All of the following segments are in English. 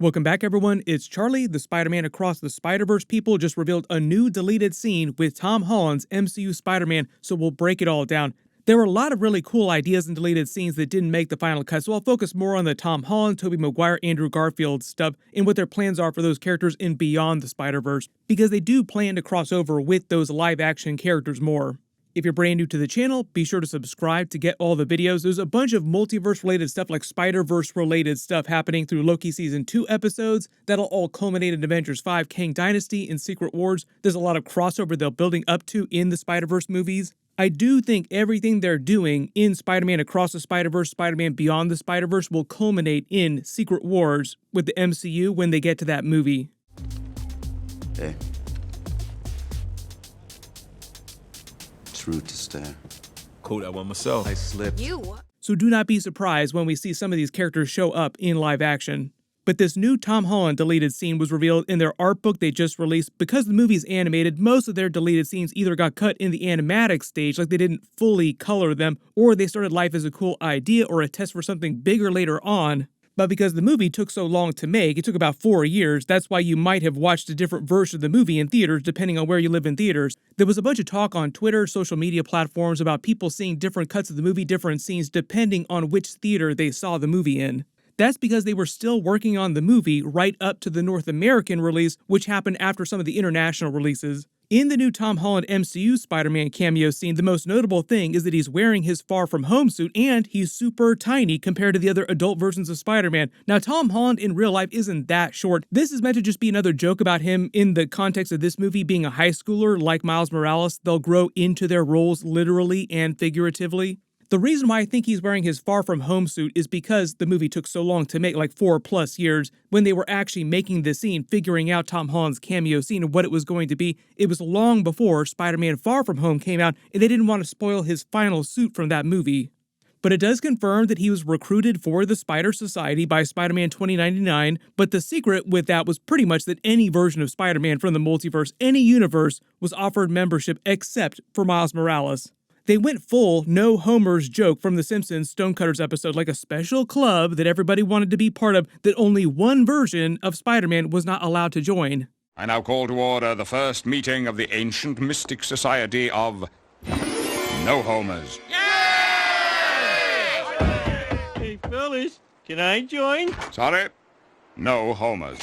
Welcome back, everyone. It's Charlie. The Spider-Man Across the Spider-Verse people just revealed a new deleted scene with Tom Holland's MCU Spider-Man, so we'll break it all down. There were a lot of really cool ideas in deleted scenes that didn't make the final cut, so I'll focus more on the Tom Holland, Tobey Maguire, Andrew Garfield stuff and what their plans are for those characters in Beyond the Spider-Verse, because they do plan to cross over with those live-action characters more. If you're brand new to the channel, be sure to subscribe to get all the videos. There's a bunch of multiverse-related stuff, like Spider-Verse-related stuff happening through Loki Season 2 episodes. That'll all culminate in Avengers 5, Kang Dynasty, and Secret Wars. There's a lot of crossover they're building up to in the Spider-Verse movies. I do think everything they're doing in Spider-Man Across the Spider-Verse, Spider-Man Beyond the Spider-Verse will culminate in Secret Wars with the MCU when they get to that movie. Hey. It's rude to stare. Caught that one myself. I slipped. So do not be surprised when we see some of these characters show up in live action. But this new Tom Holland deleted scene was revealed in their art book they just released. Because the movie's animated, most of their deleted scenes either got cut in the animatic stage, like they didn't fully color them, or they started life as a cool idea or a test for something bigger later on. But because the movie took so long to make, it took about 4 years, that's why you might have watched a different version of the movie in theaters depending on where you live in theaters. There was a bunch of talk on Twitter, social media platforms about people seeing different cuts of the movie, different scenes, depending on which theater they saw the movie in. That's because they were still working on the movie right up to the North American release, which happened after some of the international releases. In the new Tom Holland MCU Spider-Man cameo scene, the most notable thing is that he's wearing his Far From Home suit, and he's super tiny compared to the other adult versions of Spider-Man. Now, Tom Holland in real life isn't that short. This is meant to just be another joke about him in the context of this movie being a high schooler like Miles Morales. They'll grow into their roles literally and figuratively. The reason why I think he's wearing his Far From Home suit is because the movie took so long to make, like 4+ years, when they were actually making this scene, figuring out Tom Holland's cameo scene and what it was going to be. It was long before Spider-Man Far From Home came out, and they didn't want to spoil his final suit from that movie. But it does confirm that he was recruited for the Spider Society by Spider-Man 2099, but the secret with that was pretty much that any version of Spider-Man from the multiverse, any universe, was offered membership except for Miles Morales. They went full no Homer's joke from The Simpsons Stonecutters episode, like a special club that everybody wanted to be part of, that only one version of Spider-Man was not allowed to join. I now call to order the first meeting of the Ancient Mystic Society of No Homers. Hey, fellas, can I join? Sorry, no homers.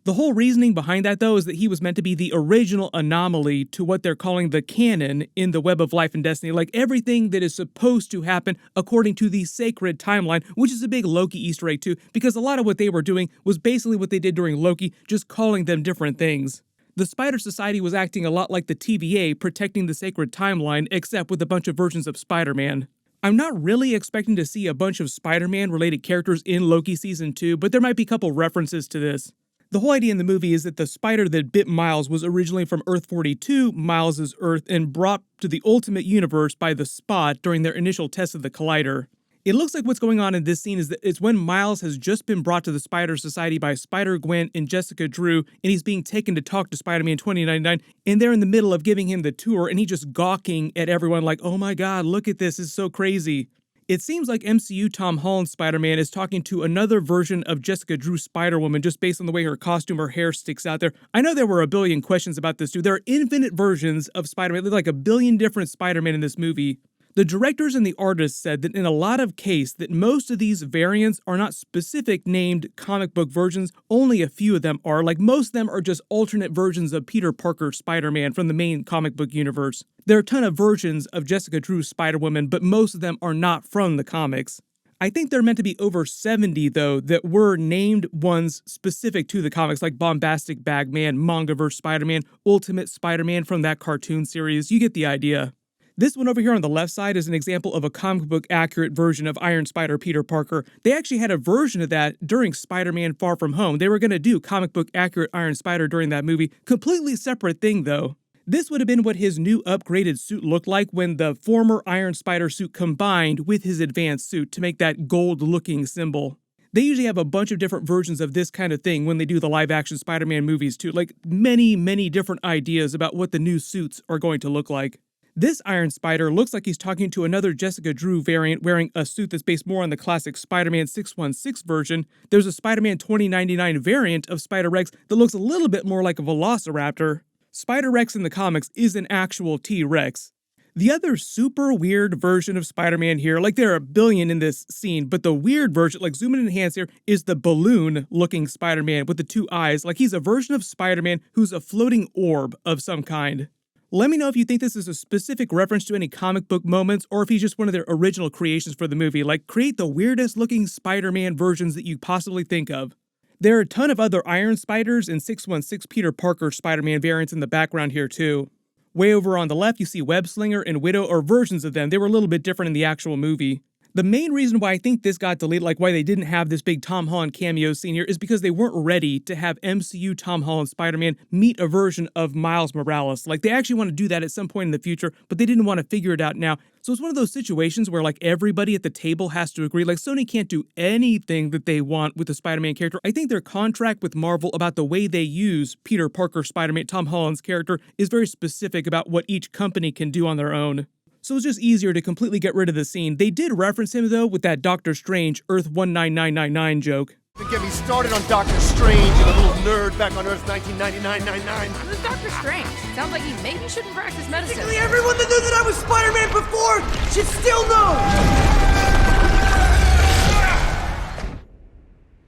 The whole reasoning behind that, though, is that he was meant to be the original anomaly to what they're calling the canon in the Web of Life and Destiny, like everything that is supposed to happen according to the sacred timeline, which is a big Loki Easter egg too, because a lot of what they were doing was basically what they did during Loki, just calling them different things. The Spider Society was acting a lot like the TVA, protecting the sacred timeline, except with a bunch of versions of Spider-Man. I'm not really expecting to see a bunch of Spider-Man related characters in Loki Season 2, but there might be a couple references to this. The whole idea in the movie is that the spider that bit Miles was originally from Earth 42, Miles' Earth, and brought to the Ultimate Universe by the Spot during their initial test of the Collider. It looks like what's going on in this scene is that it's when Miles has just been brought to the Spider Society by Spider-Gwen and Jessica Drew, and he's being taken to talk to Spider-Man 2099, and they're in the middle of giving him the tour, and he's just gawking at everyone like, oh my god, look at this, it's so crazy. It seems like MCU Tom Holland Spider-Man is talking to another version of Jessica Drew Spider-Woman just based on the way her costume, her hair sticks out there. I know there were a billion questions about this too. There are infinite versions of Spider-Man. There's like a billion different Spider-Man in this movie. The directors and the artists said that in a lot of cases that most of these variants are not specific named comic book versions, only a few of them are. Like most of them are just alternate versions of Peter Parker Spider-Man from the main comic book universe. There are a ton of versions of Jessica Drew's Spider-Woman, but most of them are not from the comics. I think there are meant to be over 70, though, that were named ones specific to the comics, like Bombastic Bagman, Mangaverse Spider-Man, Ultimate Spider-Man from that cartoon series. You get the idea. This one over here on the left side is an example of a comic book accurate version of Iron Spider Peter Parker. They actually had a version of that during Spider-Man Far From Home. They were going to do comic book accurate Iron Spider during that movie. Completely separate thing, though. This would have been what his new upgraded suit looked like when the former Iron Spider suit combined with his advanced suit to make that gold-looking symbol. They usually have a bunch of different versions of this kind of thing when they do the live-action Spider-Man movies too, like many, many different ideas about what the new suits are going to look like. This Iron Spider looks like he's talking to another Jessica Drew variant wearing a suit that's based more on the classic Spider-Man 616 version. There's a Spider-Man 2099 variant of Spider-Rex that looks a little bit more like a Velociraptor. Spider-Rex in the comics is an actual T-Rex. The other super weird version of Spider-Man here, like there are a billion in this scene, but the weird version, like zoom in and enhance here, is the balloon-looking Spider-Man with the two eyes, like he's a version of Spider-Man who's a floating orb of some kind. Let me know if you think this is a specific reference to any comic book moments, or if he's just one of their original creations for the movie. Like, create the weirdest looking Spider-Man versions that you possibly think of. There are a ton of other Iron Spiders and 616 Peter Parker Spider-Man variants in the background here too. Way over on the left, you see Webslinger and Widow, or versions of them. They were a little bit different in the actual movie. The main reason why I think this got deleted, like why they didn't have this big Tom Holland cameo scene here, is because they weren't ready to have MCU Tom Holland Spider-Man meet a version of Miles Morales. Like, they actually want to do that at some point in the future, but they didn't want to figure it out now. So it's one of those situations where, like, everybody at the table has to agree. Like, Sony can't do anything that they want with the Spider-Man character. I think their contract with Marvel about the way they use Peter Parker Spider-Man, Tom Holland's character, is very specific about what each company can do on their own. So it's just easier to completely get rid of the scene. They did reference him, though, with that Doctor Strange Earth 19999 joke. Don't get me started on Doctor Strange and a little nerd back on Earth 1999. Who's Doctor Strange? Sounds like he maybe shouldn't practice medicine. Basically, everyone that knew that I was Spider-Man before should still know!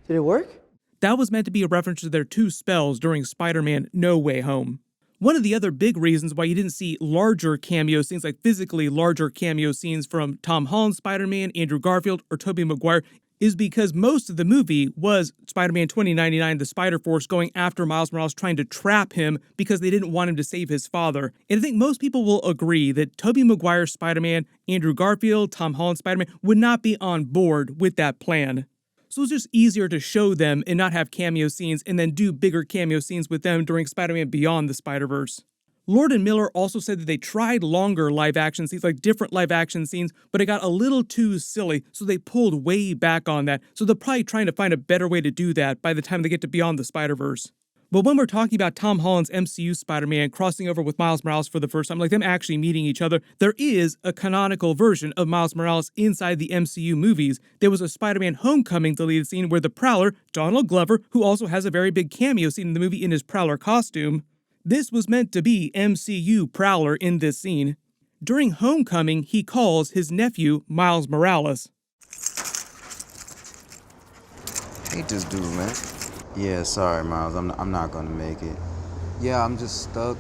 Did it work? That was meant to be a reference to their two spells during Spider-Man No Way Home. One of the other big reasons why you didn't see larger cameo scenes, like physically larger cameo scenes from Tom Holland's Spider-Man, Andrew Garfield, or Tobey Maguire, is because most of the movie was Spider-Man 2099, the Spider-Force, going after Miles Morales, trying to trap him because they didn't want him to save his father. And I think most people will agree that Tobey Maguire's Spider-Man, Andrew Garfield, Tom Holland's Spider-Man would not be on board with that plan. So it's just easier to show them and not have cameo scenes and then do bigger cameo scenes with them during Spider-Man Beyond the Spider-Verse. Lord and Miller also said that they tried longer live-action scenes, like different live-action scenes, but it got a little too silly, so they pulled way back on that. So they're probably trying to find a better way to do that by the time they get to Beyond the Spider-Verse. But when we're talking about Tom Holland's MCU Spider-Man crossing over with Miles Morales for the first time, like them actually meeting each other, there is a canonical version of Miles Morales inside the MCU movies. There was a Spider-Man Homecoming deleted scene where the Prowler, Donald Glover, who also has a very big cameo scene in the movie in his Prowler costume, this was meant to be MCU Prowler in this scene. During Homecoming, he calls his nephew Miles Morales. Hate this dude, man. Yeah, sorry, Miles. I'm not gonna make it. Yeah, I'm just stuck.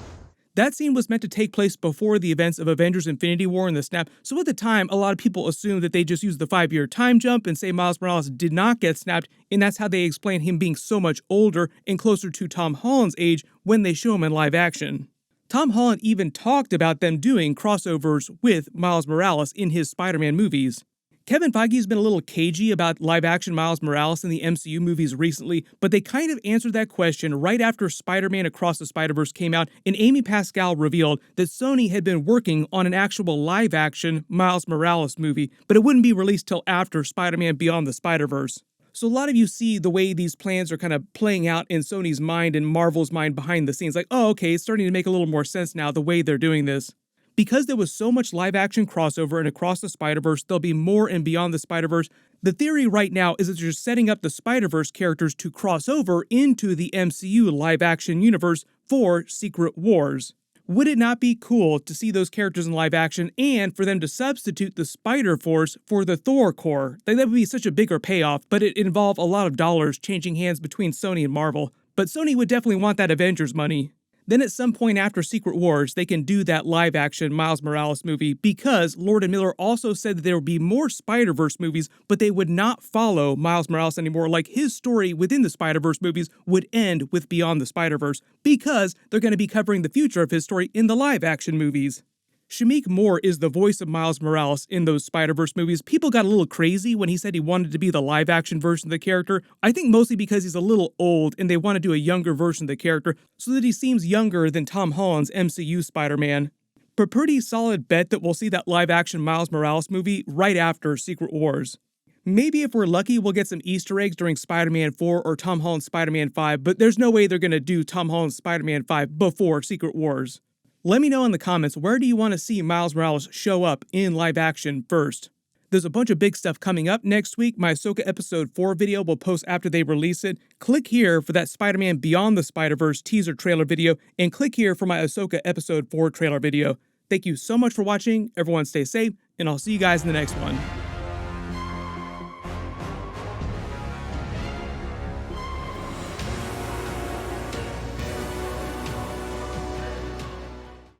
That scene was meant to take place before the events of Avengers Infinity War and the Snap, so at the time, a lot of people assumed that they just used the 5-year time jump and say Miles Morales did not get snapped, and that's how they explain him being so much older and closer to Tom Holland's age when they show him in live action. Tom Holland even talked about them doing crossovers with Miles Morales in his Spider-Man movies. Kevin Feige's been a little cagey about live-action Miles Morales in the MCU movies recently, but they kind of answered that question right after Spider-Man Across the Spider-Verse came out, and Amy Pascal revealed that Sony had been working on an actual live-action Miles Morales movie, but it wouldn't be released till after Spider-Man Beyond the Spider-Verse. So a lot of you see the way these plans are kind of playing out in Sony's mind and Marvel's mind behind the scenes, like, oh, okay, it's starting to make a little more sense now the way they're doing this. Because there was so much live-action crossover and Across the Spider-Verse, there'll be more in Beyond the Spider-Verse. The theory right now is that they're setting up the Spider-Verse characters to cross over into the MCU live-action universe for Secret Wars. Would it not be cool to see those characters in live action and for them to substitute the Spider-Force for the Thor Corps? Like, that would be such a bigger payoff, but it involve a lot of dollars changing hands between Sony and Marvel. But Sony would definitely want that Avengers money. Then at some point after Secret Wars, they can do that live-action Miles Morales movie because Lord and Miller also said that there would be more Spider-Verse movies, but they would not follow Miles Morales anymore. Like, his story within the Spider-Verse movies would end with Beyond the Spider-Verse because they're going to be covering the future of his story in the live-action movies. Shameik Moore is the voice of Miles Morales in those Spider-Verse movies. People got a little crazy when he said he wanted to be the live-action version of the character. I think mostly because he's a little old and they want to do a younger version of the character so that he seems younger than Tom Holland's MCU Spider-Man. But pretty solid bet that we'll see that live-action Miles Morales movie right after Secret Wars. Maybe if we're lucky, we'll get some Easter eggs during Spider-Man 4 or Tom Holland's Spider-Man 5, but there's no way they're going to do Tom Holland's Spider-Man 5 before Secret Wars. Let me know in the comments, where do you want to see Miles Morales show up in live action first? There's a bunch of big stuff coming up next week. My Ahsoka Episode 4 video will post after they release it. Click here for that Spider-Man Beyond the Spider-Verse teaser trailer video, and click here for my Ahsoka Episode 4 trailer video. Thank you so much for watching. Everyone stay safe, and I'll see you guys in the next one.